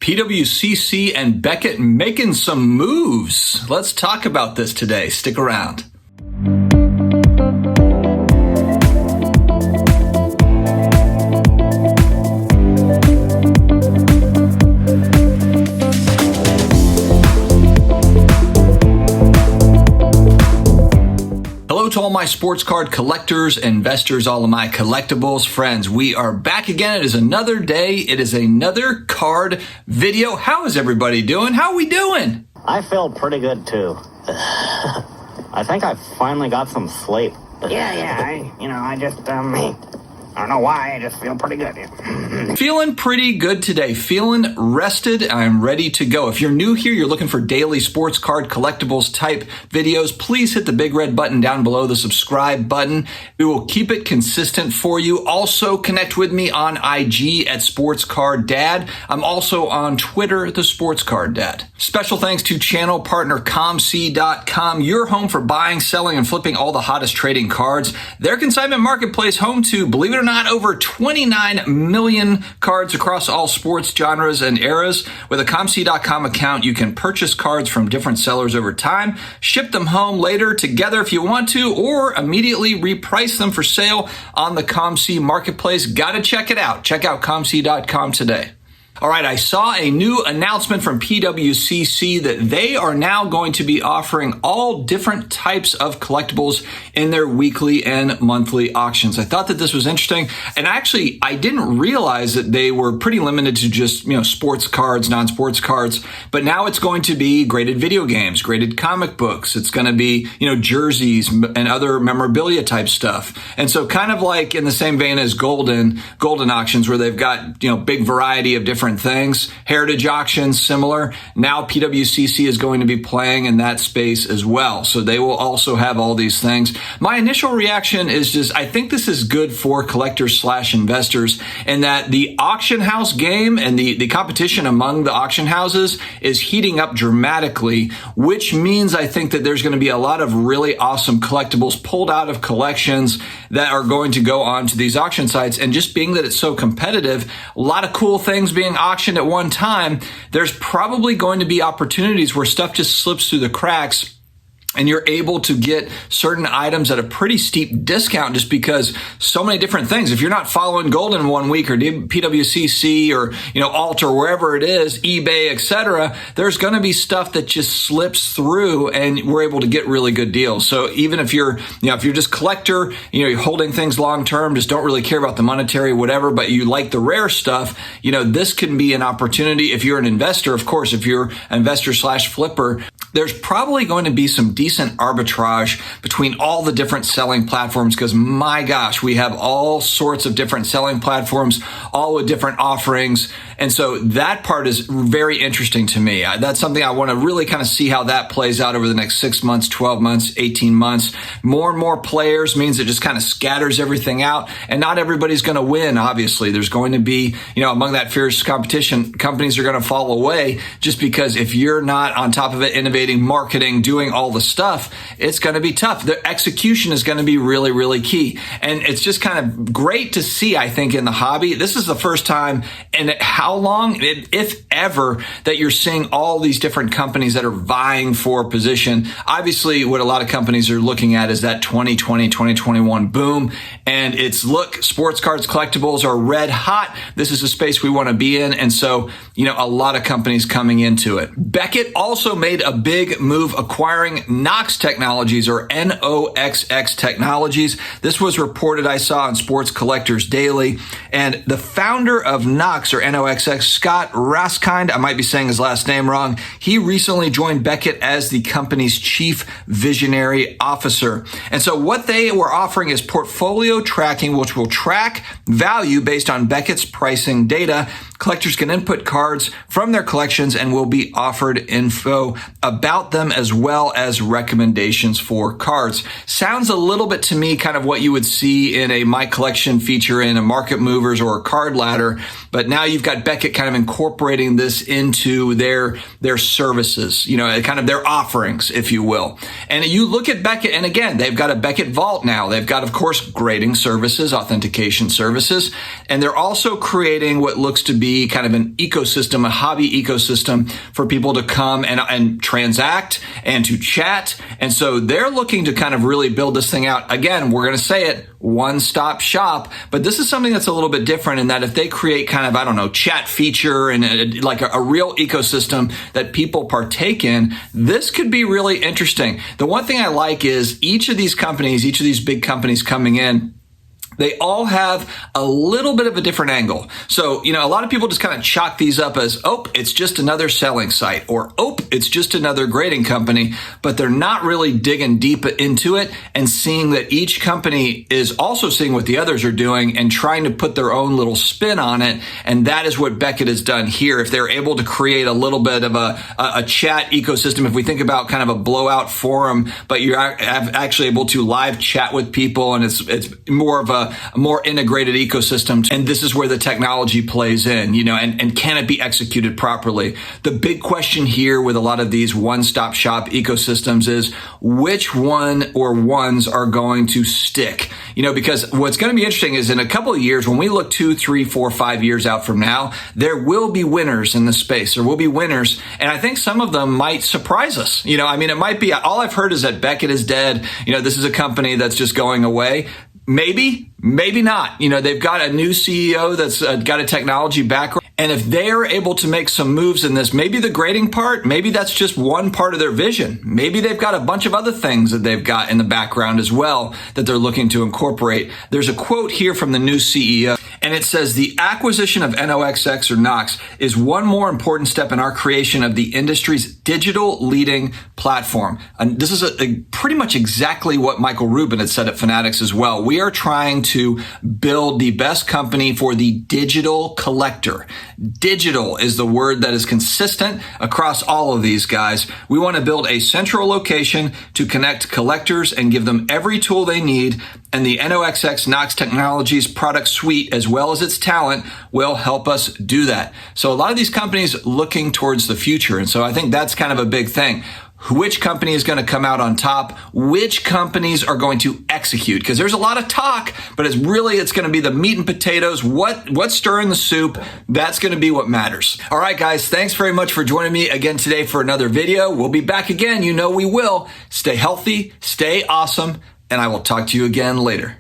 PWCC and Beckett making some moves. Let's talk about this today. Stick around. To all my sports card collectors, investors, all of my collectibles friends, we are back again. It is another day. It is another card video. How is everybody doing? How are we doing? I feel pretty good too. I think I finally got some sleep. I don't know why, I just feel pretty good. Feeling pretty good today. Feeling rested. I'm ready to go. If you're new here, you're looking for daily sports card collectibles type videos, please hit the big red button down below, the subscribe button. We will keep it consistent for you. Also connect with me on IG at SportsCardDad. I'm also on Twitter, the SportsCardDad. Special thanks to channel partner ComC.com, your home for buying, selling, and flipping all the hottest trading cards. Their consignment marketplace home to, believe it or not, over 29 million cards across all sports genres and eras. With a ComC.com account, you can purchase cards from different sellers over time, ship them home later together if you want to, or immediately reprice them for sale on the ComC marketplace. Gotta check it out. Check out ComC.com today. All right, I saw a new announcement from PWCC that they are now going to be offering all different types of collectibles in their weekly and monthly auctions. I thought that this was interesting, and actually, I didn't realize that they were pretty limited to just, sports cards, non-sports cards, but now it's going to be graded video games, graded comic books. It's going to be, jerseys and other memorabilia type stuff. And so kind of like in the same vein as golden auctions where they've got, big variety of different things. Heritage auctions, similar. Now PWCC is going to be playing in that space as well. So they will also have all these things. My initial reaction is just, I think this is good for collectors / investors, and that the auction house game and the competition among the auction houses is heating up dramatically, which means I think that there's going to be a lot of really awesome collectibles pulled out of collections that are going to go onto these auction sites. And just being that it's so competitive, a lot of cool things being auctioned at one time, there's probably going to be opportunities where stuff just slips through the cracks and you're able to get certain items at a pretty steep discount just because so many different things. If you're not following Golden one week or PWCC or, Alt or wherever it is, eBay, etc., there's going to be stuff that just slips through and we're able to get really good deals. So even if you're, if you're just collector, you're holding things long term, just don't really care about the monetary, whatever, but you like the rare stuff, this can be an opportunity. If you're an investor, of course, if you're an investor / flipper, there's probably going to be some decent arbitrage between all the different selling platforms because, my gosh, we have all sorts of different selling platforms, all with different offerings. And so that part is very interesting to me. That's something I want to really kind of see how that plays out over the next 6 months, 12 months, 18 months. More and more players means it just kind of scatters everything out. And not everybody's going to win, obviously. There's going to be, among that fierce competition, companies are going to fall away just because if you're not on top of it, innovating, marketing, doing all the stuff, it's going to be tough. The execution is going to be really, really key. And it's just kind of great to see, I think, in the hobby. This is the first time in how long, if ever, that you're seeing all these different companies that are vying for position. Obviously, what a lot of companies are looking at is that 2020, 2021 boom. And it's, look, sports cards, collectibles are red hot. This is a space we want to be in. And so, a lot of companies coming into it. Beckett also made a big move acquiring Nox Technologies, or NOXX Technologies. This was reported, I saw on Sports Collectors Daily. And the founder of Nox, or NOXX, Scott Raskind, I might be saying his last name wrong, he recently joined Beckett as the company's chief visionary officer. And so what they were offering is portfolio tracking, which will track value based on Beckett's pricing data. Collectors can input cards from their collections and will be offered info about them as well as recommendations for cards. Sounds a little bit to me kind of what you would see in a My Collection feature in a Market Movers or a Card Ladder, but now you've got Beckett kind of incorporating this into their services, kind of their offerings, if you will. And you look at Beckett, and again, they've got a Beckett Vault now. They've got, of course, grading services, authentication services, and they're also creating what looks to be be kind of an ecosystem, a hobby ecosystem for people to come and transact and to chat. And so they're looking to kind of really build this thing out. Again, we're going to say it, one-stop shop, but this is something that's a little bit different in that if they create kind of, I don't know, chat feature and like a real ecosystem that people partake in, this could be really interesting. The one thing I like is each of these big companies coming in, they all have a little bit of a different angle. So, a lot of people just kind of chalk these up as, oh, it's just another selling site, or, oh, it's just another grading company, but they're not really digging deep into it and seeing that each company is also seeing what the others are doing and trying to put their own little spin on it. And that is what Beckett has done here. If they're able to create a little bit of a chat ecosystem, if we think about kind of a blowout forum, but you're actually able to live chat with people, and it's more of a more integrated ecosystem. And this is where the technology plays in, and can it be executed properly? The big question here with a lot of these one-stop shop ecosystems is which one or ones are going to stick? Because what's going to be interesting is in a couple of years, when we look 2, 3, 4, 5 years out from now, there will be winners in the space. There will be winners. And I think some of them might surprise us. It might be, all I've heard is that Beckett is dead. This is a company that's just going away. Maybe not. They've got a new CEO that's got a technology background. And if they're able to make some moves in this, maybe the grading part, maybe that's just one part of their vision. Maybe they've got a bunch of other things that they've got in the background as well that they're looking to incorporate. There's a quote here from the new CEO, and it says, "The acquisition of NOXX or Knox is one more important step in our creation of the industry's digital leading platform." And this is pretty much exactly what Michael Rubin had said at Fanatics as well. We are trying to build the best company for the digital collector. Digital is the word that is consistent across all of these guys. We want to build a central location to connect collectors and give them every tool they need. And the NOXX Knox Technologies product suite, as well as its talent, will help us do that. So a lot of these companies looking towards the future. And so I think that's kind of a big thing. Which company is going to come out on top? Which companies are going to execute? Because there's a lot of talk, but it's going to be the meat and potatoes. What's stirring the soup? That's going to be what matters. All right, guys, thanks very much for joining me again today for another video. We'll be back again. We will. Stay healthy, stay awesome, and I will talk to you again later.